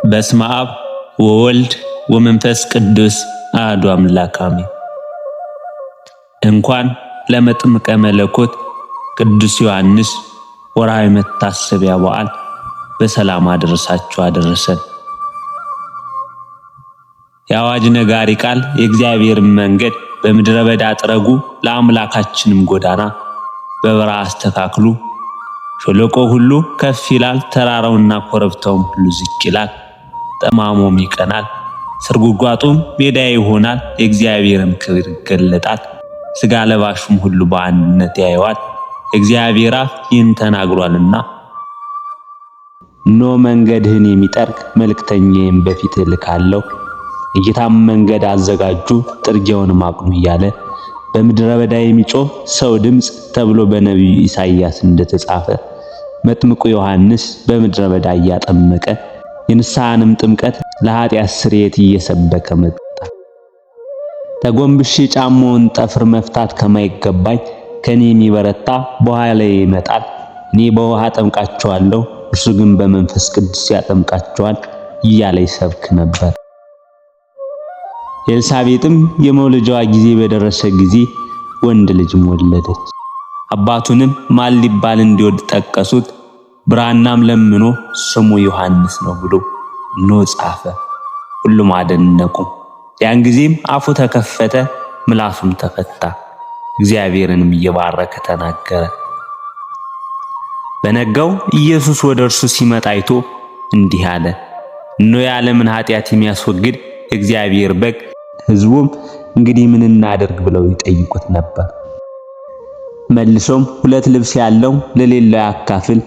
በስመ አብ ወወልድ ወመንፈስ ቅዱስ አሐዱ አምላክ አሜን። እንኳን ለመጥምቀ መለኮት ቅዱስ ዮሐንስ ወርሃዊ መታሰቢያ በዓል በሰላም አደረሳችሁ አደረሰን። የአዋጅ ነጋሪ ቃል የእግዚአብሔርን መንገድ በምድረ በዳ ጥረጉ፣ ለአምላካችንም ጎዳና በበረሃ አስተካክሉ። ሸለቆ ሁሉ ከፍ ይላል፣ ተራራውና ኮረብታውም ሁሉ ዝቅ ይላል። ጠማሞም ይቀናል፣ ስርጉጓጡም ሜዳ ይሆናል። የእግዚአብሔርም ክብር ይገለጣል፣ ሥጋ ለባሹም ሁሉ በአንድነት ያየዋል። እግዚአብሔር አፍ ይህን ተናግሯልና። እነሆ መንገድህን የሚጠርግ መልእክተኛዬን በፊትህ እልካለሁ፣ የጌታም መንገድ አዘጋጁ፣ ጥርጊያውንም አቅኑ እያለ በምድረ በዳ የሚጮህ ሰው ድምፅ ተብሎ በነቢዩ ኢሳይያስ እንደተጻፈ መጥምቁ ዮሐንስ በምድረ በዳ እያጠመቀ የንስሐንም ጥምቀት ለኃጢአት ስርየት እየሰበከ መጣ። ተጎንብሼ ጫማውን ጠፍር መፍታት ከማይገባኝ ከኔ የሚበረታ በኋላዬ ይመጣል። እኔ በውሃ አጠምቃቸዋለሁ፣ እርሱ ግን በመንፈስ ቅዱስ ያጠምቃቸዋል እያለ ይሰብክ ነበር። ኤልሳቤጥም የመውለጃዋ ጊዜ በደረሰ ጊዜ ወንድ ልጅም ወለደች። አባቱንም ማን ሊባል እንዲወድ ጠቀሱት። ብራናም ለምኖ ስሙ ዮሐንስ ነው ብሎ እንሆ ጻፈ። ሁሉም አደነቁ። ያን ጊዜም አፉ ተከፈተ፣ ምላሱም ተፈታ፣ እግዚአብሔርንም እየባረከ ተናገረ። በነጋው ኢየሱስ ወደ እርሱ ሲመጣ አይቶ እንዲህ አለ፣ እነሆ የዓለምን ኃጢአት የሚያስወግድ የእግዚአብሔር በግ። ሕዝቡም እንግዲህ ምን እናድርግ ብለው ይጠይቁት ነበር። መልሶም ሁለት ልብስ ያለው ለሌለው ያካፍል፣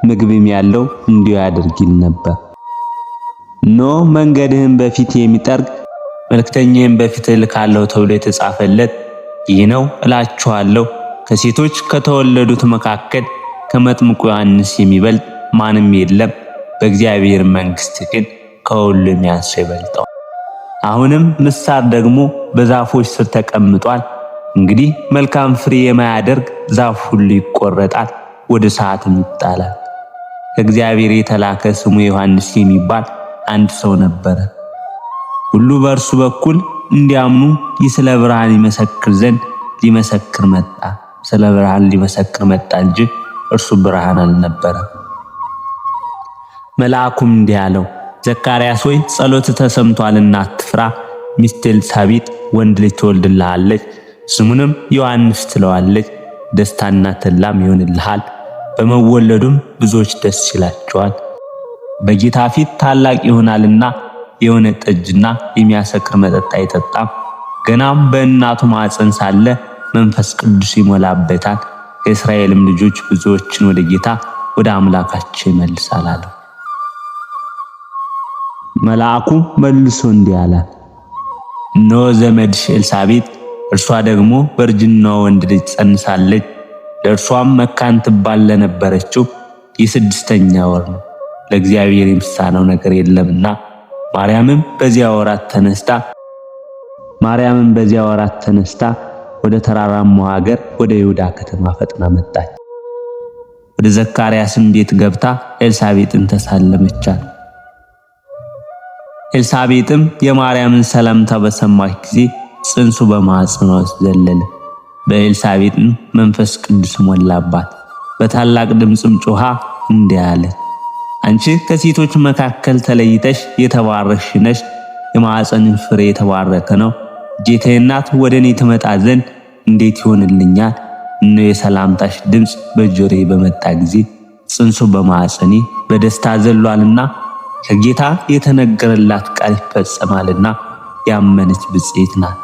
ምግብም ያለው እንዲሁ ያድርግ ይል ነበር። እነሆ መንገድህን በፊት የሚጠርግ መልእክተኛዬን በፊት እልካለሁ ተብሎ የተጻፈለት ይህ ነው እላችኋለሁ። ከሴቶች ከተወለዱት መካከል ከመጥምቁ ዮሐንስ የሚበልጥ ማንም የለም፣ በእግዚአብሔር መንግሥት ግን ከሁሉ የሚያንሰው ይበልጠዋል። አሁንም ምሳር ደግሞ በዛፎች ስር ተቀምጧል። እንግዲህ መልካም ፍሬ የማያደርግ ዛፍ ሁሉ ይቆረጣል፣ ወደ እሳትም ይጣላል። ከእግዚአብሔር የተላከ ስሙ ዮሐንስ የሚባል አንድ ሰው ነበረ። ሁሉ በእርሱ በኩል እንዲያምኑ ይህ ስለ ብርሃን ይመሰክር ዘንድ ሊመሰክር መጣ። ስለ ብርሃን ሊመሰክር መጣ እንጂ እርሱ ብርሃን አልነበረም። መልአኩም እንዲህ አለው፣ ዘካርያስ ሆይ ጸሎት ተሰምቷልና አትፍራ። ሚስት ኤልሳቤጥ ወንድ ልጅ ትወልድልሃለች፣ ስሙንም ዮሐንስ ትለዋለች። ደስታና ተድላም ይሆንልሃል፣ በመወለዱም ብዙዎች ደስ ይላቸዋል። በጌታ ፊት ታላቅ ይሆናልና የወይን ጠጅና የሚያሰክር መጠጥ አይጠጣም። ገናም በእናቱ ማኅፀን ሳለ መንፈስ ቅዱስ ይሞላበታል። ከእስራኤልም ልጆች ብዙዎችን ወደ ጌታ ወደ አምላካቸው ይመልሳል አለው። መልአኩ መልሶ እንዲህ አላት፣ እነሆ ዘመድሽ ኤልሳቤጥ እርሷ ደግሞ በእርጅናዋ ወንድ ልጅ ጸንሳለች። ለእርሷም መካን ትባል ለነበረችው የስድስተኛ ወር ነው፣ ለእግዚአብሔር የሚሳነው ነገር የለምና። ማርያምም በዚያ ወራት ተነስታ ወደ ተራራማው ሀገር ወደ ይሁዳ ከተማ ፈጥና መጣች። ወደ ዘካርያስም ቤት ገብታ ኤልሳቤጥን ተሳለመቻት። ኤልሳቤጥም የማርያምን ሰላምታ በሰማች ጊዜ ጽንሱ በማኅፀኗ ውስጥ ዘለለ። በኤልሳቤጥም መንፈስ ቅዱስ ሞላባት። በታላቅ ድምፅም ጮኻ እንዲህ አለ፣ አንቺ ከሴቶች መካከል ተለይተሽ የተባረክሽ ነሽ፣ የማኅፀንሽ ፍሬ የተባረከ ነው። ጌታዬ እናት ወደ እኔ ትመጣ ዘንድ እንዴት ይሆንልኛል? እነሆ የሰላምታሽ ድምፅ በጆሮዬ በመጣ ጊዜ ጽንሱ በማኅፀኔ በደስታ ዘሏልና ከጌታ የተነገረላት ቃል ይፈጸማልና ያመነች ብፅዕት ናት።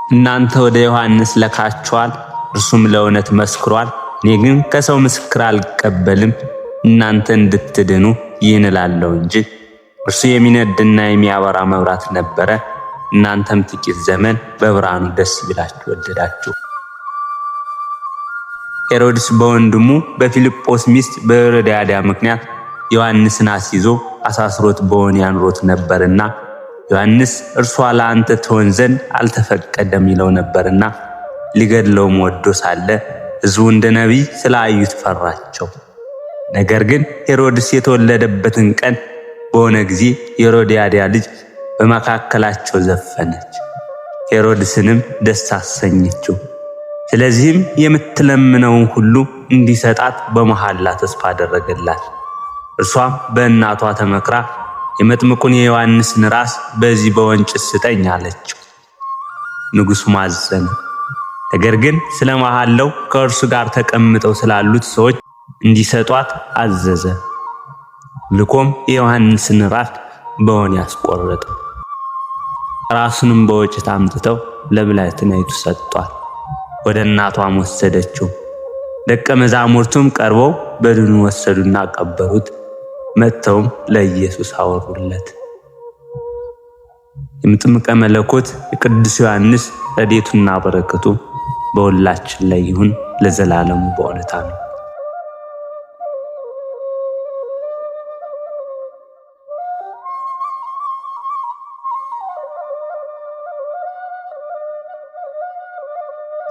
እናንተ ወደ ዮሐንስ ለካችኋል፣ እርሱም ለእውነት መስክሯል። እኔ ግን ከሰው ምስክር አልቀበልም። እናንተ እንድትድኑ ይህን እላለሁ እንጂ። እርሱ የሚነድና የሚያበራ መብራት ነበረ። እናንተም ጥቂት ዘመን በብርሃኑ ደስ ይላችሁ ወደዳችሁ። ሄሮድስ በወንድሙ በፊልጶስ ሚስት በሄሮድያዳ ምክንያት ዮሐንስን አስይዞ አሳስሮት በወህኒ ያኖሮት ነበርና ዮሐንስ እርሷ ለአንተ ትሆን ዘንድ አልተፈቀደም ይለው ነበርና ሊገድለውም ወዶ ሳለ ሕዝቡ እንደ ነቢይ ስላዩት ፈራቸው። ነገር ግን ሄሮድስ የተወለደበትን ቀን በሆነ ጊዜ የሄሮድያዳ ልጅ በመካከላቸው ዘፈነች፣ ሄሮድስንም ደስ አሰኘችው። ስለዚህም የምትለምነውን ሁሉ እንዲሰጣት በመሐላ ተስፋ አደረገላት። እርሷም በእናቷ ተመክራ የመጥምቁን የዮሐንስን ራስ በዚህ በወንጭት ስጠኝ አለችው። ንጉሡም አዘነ። ነገር ግን ስለ መሐላው ከእርሱ ጋር ተቀምጠው ስላሉት ሰዎች እንዲሰጧት አዘዘ። ልኮም የዮሐንስን ራስ በወህኒ ያስቆረጠው። ራሱንም በወጭት አምጥተው ለብላቴናይቱ ሰጧት። ወደ እናቷም ወሰደችው። ደቀ መዛሙርቱም ቀርበው በድኑን ወሰዱና ቀበሩት። መጥተውም ለኢየሱስ አወሩለት። የመጥምቀ መለኮት የቅዱስ ዮሐንስ ረድኤቱና በረከቱ በሁላችን ላይ ይሁን ለዘላለሙ በእውነት አሜን።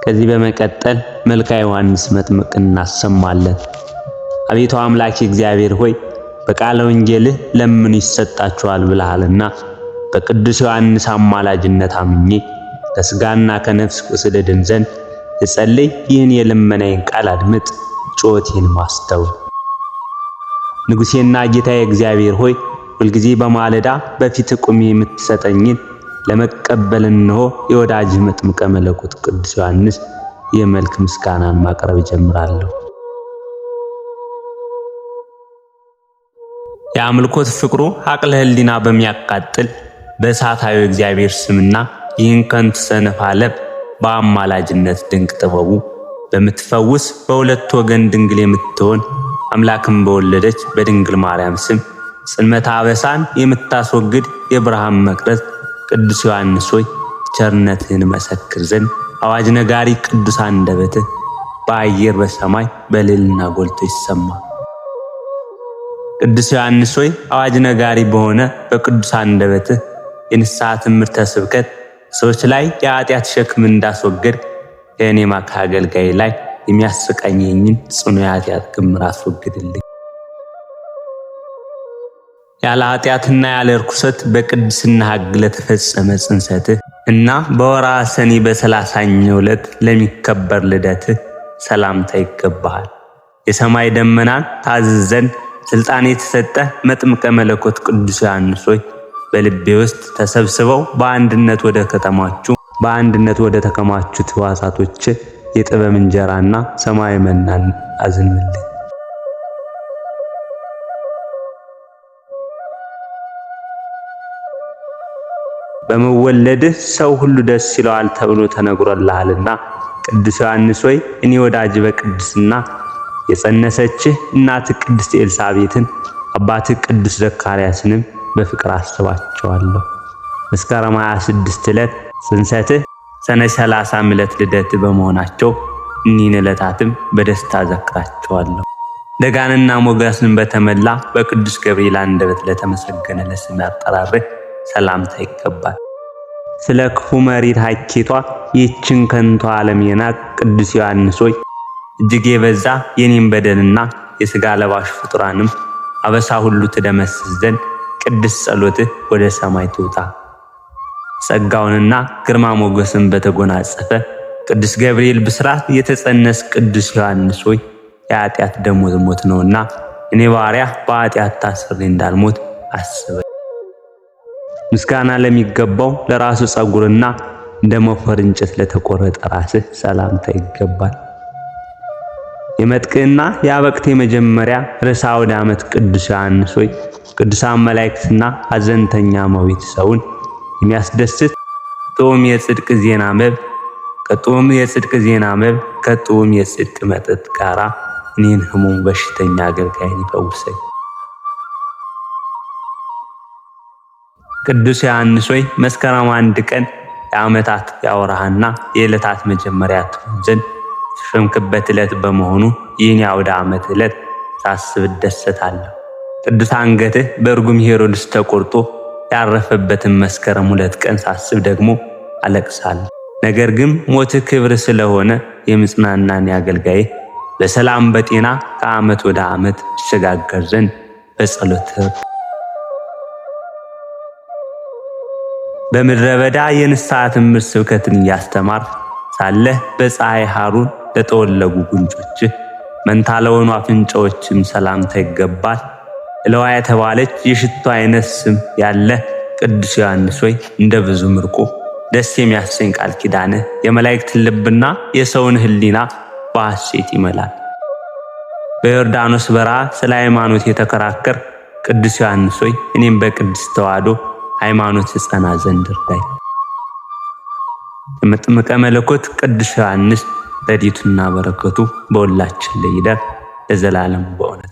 ከዚህ በመቀጠል መልካ ዮሐንስ መጥምቅ እናሰማለን። አቤቱ አምላክ እግዚአብሔር ሆይ በቃለ ወንጌልህ ለምኑ ይሰጣችኋል ብለሃልና በቅዱስ ዮሐንስ አማላጅነት አምኜ ከሥጋና ከነፍስ ቁስል ድን ዘንድ ልጸልይ ይህን የልመናዬን ቃል አድምጥ፣ ጩኸቴን ማስተውል። ንጉሴና ጌታዬ እግዚአብሔር ሆይ ሁልጊዜ በማለዳ በፊት ቁሜ የምትሰጠኝን ለመቀበል እነሆ የወዳጅህ መጥምቀ መለኮት ቅዱስ ዮሐንስ የመልክ ምስጋናን ማቅረብ ጀምራለሁ። የአምልኮት ፍቅሩ አቅለ ሕሊና በሚያቃጥል በእሳታዊ እግዚአብሔር ስምና ይህን ከንቱ ሰነፍ ዓለም በአማላጅነት ድንቅ ጥበቡ በምትፈውስ በሁለት ወገን ድንግል የምትሆን አምላክን በወለደች በድንግል ማርያም ስም ጽልመተ አበሳን የምታስወግድ የብርሃን መቅረዝ ቅዱስ ዮሐንስ ሆይ ቸርነትህን መሰክር ዘንድ አዋጅ ነጋሪ ቅዱስ አንደበትህ በአየር በሰማይ በልዕልና ጎልቶ ይሰማ። ቅዱስ ዮሐንስ ሆይ አዋጅ ነጋሪ በሆነ በቅዱስ አንደበትህ የንስሐ ትምህርተ ስብከት ሰዎች ላይ የኃጢአት ሸክም እንዳስወገድ ከእኔማ ከአገልጋይ ላይ የሚያስቀኘኝን ጽኑ የኃጢአት ክምር አስወግድልኝ። ያለ ኃጢአትና ያለ ርኩሰት በቅድስና ሕግ ለተፈጸመ ጽንሰትህ እና በወርኃ ሰኔ በ30ኛው ዕለት ለሚከበር ልደትህ ሰላምታ ይገባሃል። የሰማይ ደመናን ታዝዝ ዘንድ ስልጣን የተሰጠህ መጥምቀ መለኮት ቅዱስ ዮሐንስ ሆይ በልቤ ውስጥ ተሰብስበው በአንድነት ወደ ተከማቹት ሕዋሳቶች የጥበብ እንጀራና ሰማያዊ መናን አዝንልኝ። በመወለድህ ሰው ሁሉ ደስ ይለዋል ተብሎ ተነግሮልሃልና ቅዱስ ዮሐንስ ሆይ እኔ ወዳጅ በቅድስና የጸነሰችህ እናት ቅድስት ኤልሳቤጥን አባትህ ቅዱስ ዘካርያስንም በፍቅር አስባቸዋለሁ። መስከረም 26 ዕለት ጽንሰትህ ሰኔ 30 ዕለት ልደትህ በመሆናቸው እኒህን ዕለታትም በደስታ ዘክራቸዋለሁ። ደጋንና ሞገስን በተመላ በቅዱስ ገብርኤል አንደበት ለተመሰገነ ለስም አጠራርህ ሰላምታ ይገባል። ስለ ክፉ መሪር ሐኬቷ ይህችን ከንቱ ዓለም የናቅ ቅዱስ ዮሐንስ ሆይ እጅግ የበዛ የኔም በደልና የሥጋ ለባሽ ፍጡራንም አበሳ ሁሉ ትደመስስ ዘንድ ቅዱስ ጸሎትህ ወደ ሰማይ ትውጣ። ጸጋውንና ግርማ ሞገስን በተጎናጸፈ ቅዱስ ገብርኤል ብስራት የተጸነስ ቅዱስ ዮሐንስ ሆይ የኃጢአት ደሞዝ ሞት ነውና እኔ ባሪያ በኃጢአት ታስሬ እንዳልሞት አስበ። ምስጋና ለሚገባው ለራሱ ጸጉርና እንደ ሞፈር እንጨት ለተቆረጠ ራስህ ሰላምታ ይገባል። የመጥቅዕና የአበቅት የመጀመሪያ ርዕሰ አውደ ዓመት ቅዱስ ዮሐንስ ሆይ ቅዱሳን መላእክትና ሐዘንተኛ መዊት ሰውን የሚያስደስት ጥዑም የጽድቅ ዜና ከጥዑም የጽድቅ መጠጥ ጋራ እኔን ሕሙም በሽተኛ አገልጋይን ይፈውሰኝ። ቅዱስ ዮሐንስ ሆይ መስከረም 1 ቀን የዓመታት የወርሃና የዕለታት መጀመሪያ ትሆን ዘንድ የተሾምክበት ዕለት በመሆኑ ይህን የአውደ ዓመት ዕለት ሳስብ እደሰታለሁ። ቅዱስ አንገትህ በእርጉም ሄሮድስ ተቆርጦ ያረፈበትን መስከረም 2 ቀን ሳስብ ደግሞ አለቅሳለሁ። ነገር ግን ሞት ክብር ስለሆነ የምጽናናን አገልጋዬ በሰላም በጤና ከዓመት ወደ ዓመት ይሸጋገር ዘንድ በጸሎት በምድረ በዳ የንስሐ ትምህርት ስብከትን እያስተማር ሳለህ በፀሐይ ሐሩር ለተወለጉ ጉንጮች መንታ ለሆኑ አፍንጫዎችም ሰላምታ ይገባል። እለዋ የተባለች የሽቱ አይነት ስም ያለ ቅዱስ ዮሐንስ ሆይ እንደ ብዙ ምርቆ ደስ የሚያሰኝ ቃል ኪዳን የመላእክትን ልብና የሰውን ሕሊና በሐሴት ይመላል። በዮርዳኖስ በረሃ ስለ ሃይማኖት የተከራከር ቅዱስ ዮሐንስ ሆይ እኔም በቅድስት ተዋሕዶ ሃይማኖት ጸና ዘንድ እርዳኝ። የመጥምቀ መለኮት ቅዱስ ዮሐንስ ረድኤቱና በረከቱ በሁላችን ላይ ይደር ለዘላለም በእውነት